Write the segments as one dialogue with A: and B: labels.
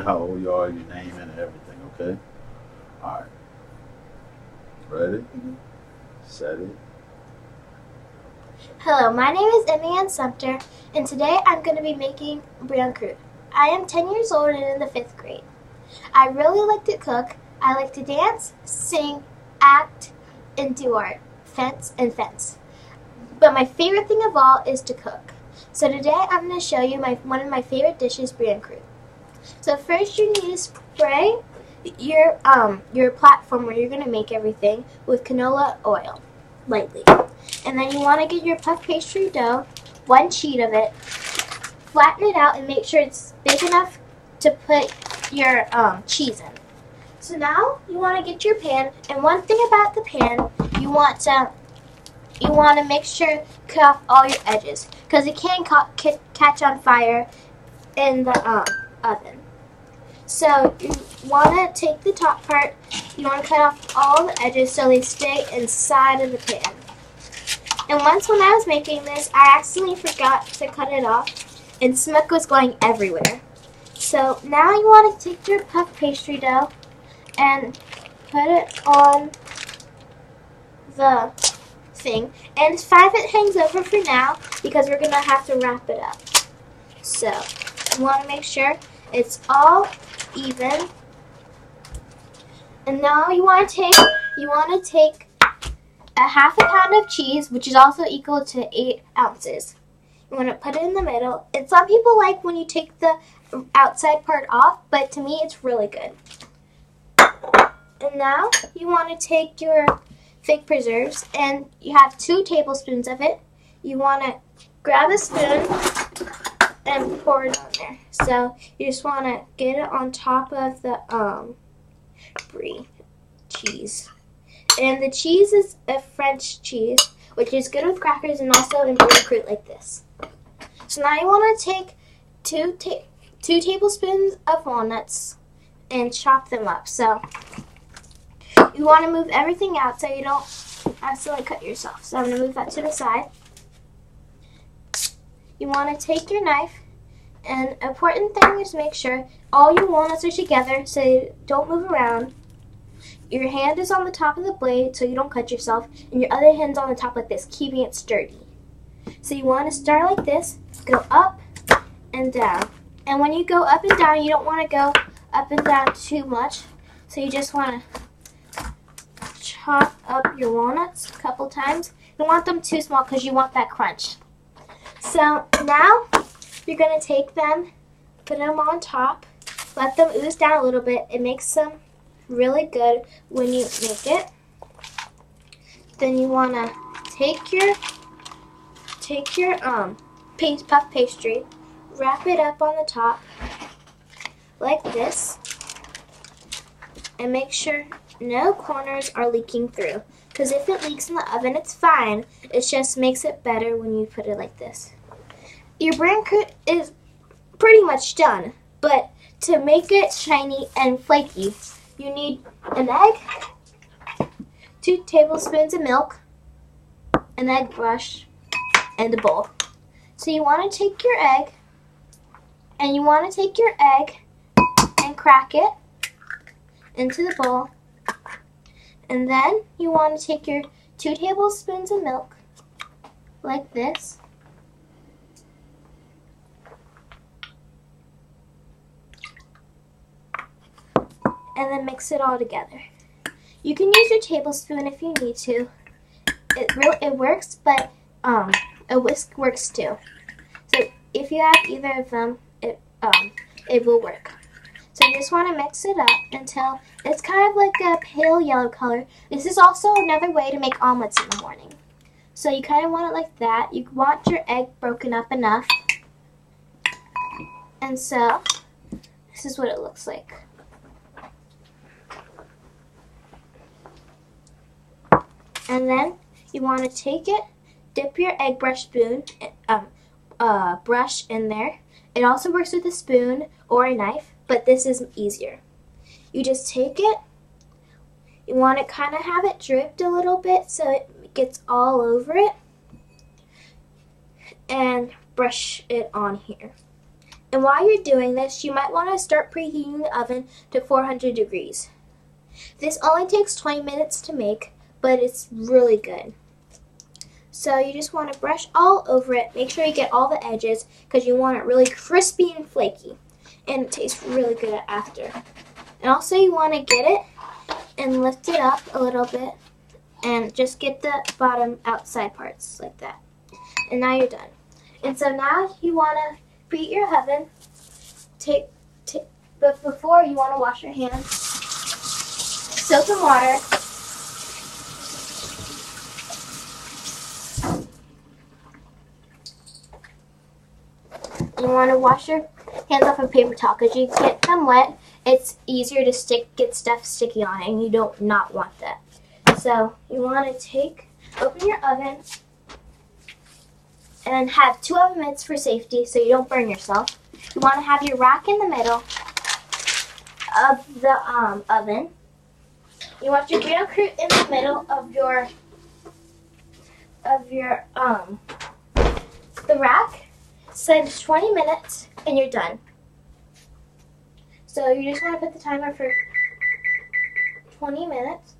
A: how old you are, your name, and everything. Okay. All right. Ready? Set it.
B: Hello, my name is Emmy and Sumpter, and today I'm going to be making brown fruit. I am 10 years old and in the 5th grade. I really like to cook. I like to dance, sing, act, and do art, fence. But my favorite thing of all is to cook. So today I'm going to show you one of my favorite dishes, brown fruit. So first you need to spray your platform where you're going to make everything with canola oil, lightly. And then you want to get your puff pastry dough, one sheet of it, flatten it out and make sure it's big enough to put your cheese in. So now you want to get your pan, and one thing about the pan, you want to make sure cut off all your edges because it can catch on fire in the oven. So you want to take the top part, you want to cut off all the edges so they stay inside of the pan. And once when I was making this, I accidentally forgot to cut it off, and smoke was going everywhere. So now you want to take your puff pastry dough and put it on the thing. And it's fine if it hangs over for now because we're going to have to wrap it up. So you want to make sure it's all even. And now you want to take a half a pound of cheese, which is also equal to 8 ounces. You want to put it in the middle. And some people like when you take the outside part off, but to me it's really good. And now you want to take your fig preserves, and you have 2 tablespoons of it. You want to grab a spoon and pour it on there. So you just want to get it on top of the brie cheese. And the cheese is a French cheese, which is good with crackers and also in brown fruit like this. So now you want to take 2 tablespoons of walnuts and chop them up. So you want to move everything out so you don't accidentally cut yourself. So I'm going to move that to the side. You want to take your knife, and an important thing is make sure all your walnuts are together so you don't move around. Your hand is on the top of the blade so you don't cut yourself, and your other hand's on the top like this, keeping it sturdy. So you want to start like this, go up and down. And when you go up and down, you don't want to go up and down too much. So you just want to chop up your walnuts a couple times. You don't want them too small because you want that crunch. So now you're going to take them, put them on top, let them ooze down a little bit. It makes them really good when you make it. Then you want to take your puff pastry, wrap it up on the top like this, and make sure no corners are leaking through, because if it leaks in the oven, it's fine. It just makes it better when you put it like this. Your brown fruit is pretty much done, but to make it shiny and flaky, you need an egg, 2 tablespoons of milk, an egg brush, and a bowl. So you want to take your egg, and you want to take your egg and crack it into the bowl. And then you want to take your 2 tablespoons of milk, like this. And then mix it all together. You can use your tablespoon if you need to. It works, but a whisk works too. So if you have either of them, it will work. So you just want to mix it up until it's kind of like a pale yellow color. This is also another way to make omelets in the morning. So you kind of want it like that. You want your egg broken up enough. And so this is what it looks like. And then you want to take it, dip your egg brush brush in there. It also works with a spoon or a knife, but this is easier. You just take it. You want to kind of have it dripped a little bit so it gets all over it, and brush it on here. And while you're doing this, you might want to start preheating the oven to 400 degrees. This only takes 20 minutes to make, but it's really good. So you just want to brush all over it. Make sure you get all the edges because you want it really crispy and flaky. And it tastes really good after. And also you want to get it and lift it up a little bit and just get the bottom outside parts like that. And now you're done. And so now you want to preheat your oven. But before you want to wash your hands. Soap and water. You want to wash your hands off with paper towel because you get them wet. It's easier to get stuff sticky on it, and you don't not want that. So you want to open your oven and have 2 oven mitts for safety so you don't burn yourself. You want to have your rack in the middle of the oven. You want your green fruit in the middle of the rack. Set 20 minutes and you're done. So you just want to put the timer for 20 minutes.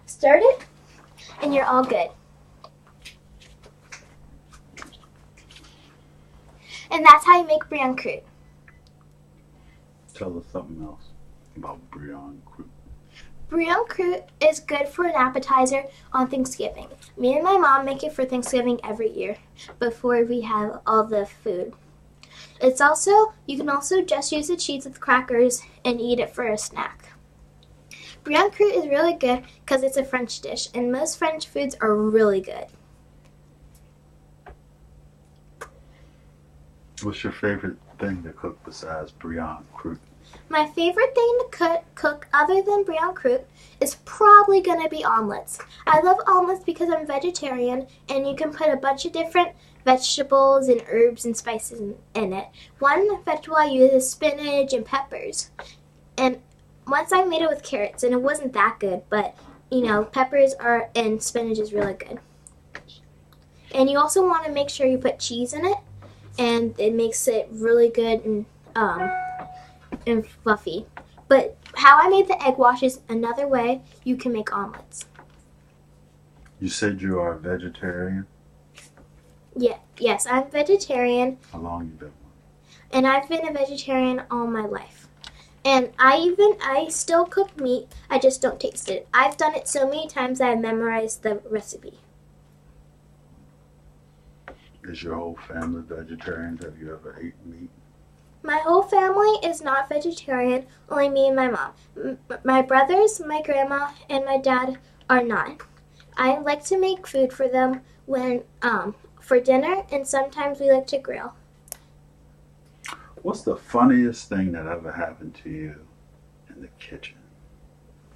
B: Start it and you're all good. And that's how you make brie croûte.
A: Tell us something else about brie croûte.
B: Brie croûte is good for an appetizer on Thanksgiving. Me and my mom make it for Thanksgiving every year before we have all the food. You can also just use the cheese with crackers and eat it for a snack. Brie croûte is really good because it's a French dish, and most French foods are really good.
A: What's your favorite thing to cook besides brie croûte?
B: My favorite thing to cook other than brie croûte is probably going to be omelets. I love omelets because I'm vegetarian and you can put a bunch of different vegetables and herbs and spices in it. One vegetable I use is spinach and peppers. And once I made it with carrots and it wasn't that good, but peppers and spinach is really good. And you also want to make sure you put cheese in it, and it makes it really good and fluffy. But how I made the egg wash is another way you can make omelets.
A: You said you are a vegetarian?
B: Yes, I'm vegetarian.
A: How long you been one?
B: And I've been a vegetarian all my life. And I still cook meat, I just don't taste it. I've done it so many times that I've memorized the recipe.
A: Is your whole family vegetarian? Have you ever ate meat?
B: My whole family is not vegetarian, only me and my mom. My brothers, my grandma, and my dad are not. I like to make food for them for dinner, and sometimes we like to grill.
A: What's the funniest thing that ever happened to you in the kitchen?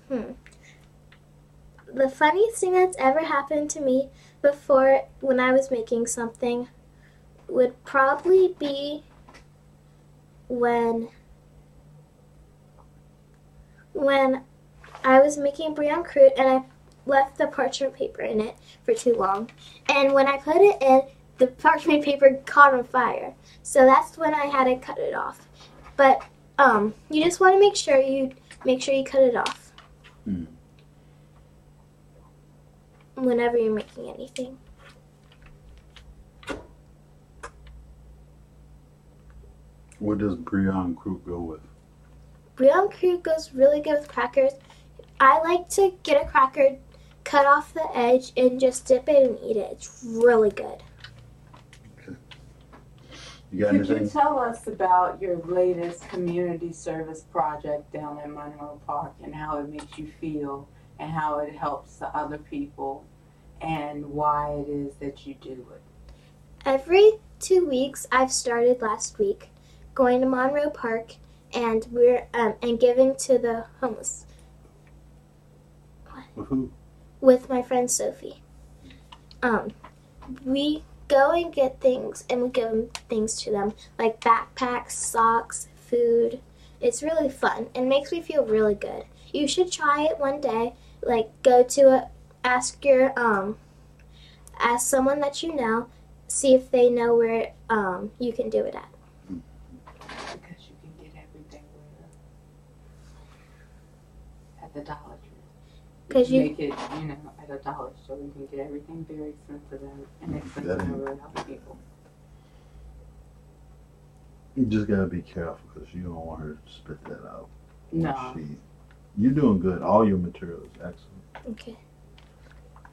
B: The funniest thing that's ever happened to me before when I was making something would probably be when I was making brie croûte and I left the parchment paper in it for too long. And when I put it in, the parchment paper caught on fire. So that's when I had to cut it off. But you just want to make sure you cut it off. Whenever you're making anything.
A: What does brie croûte go with?
B: Brie croûte goes really good with crackers. I like to get a cracker, cut off the edge, and just dip it and eat it. It's really good.
A: Okay. You got anything?
C: Could you tell us about your latest community service project down in Monroe Park and how it makes you feel and how it helps the other people and why it is that you do it?
B: Every 2 weeks, I've started last week, going to Monroe Park and we're and giving to the homeless.
A: With who?
B: With my friend Sophie. We go and get things and we give things to them, like backpacks, socks, food. It's really fun and makes me feel really good. You should try it one day. Like, go to ask your Ask someone that you know. See if they know where you can do it at.
C: Because you can get everything at the Dollar Tree.
B: Because you
C: Make it, at a dollar store, you can get everything very expensive and expensive and really help people.
A: You just gotta be careful because you don't want her to spit that out.
C: No.
A: You're doing good. All your material is excellent.
B: okay.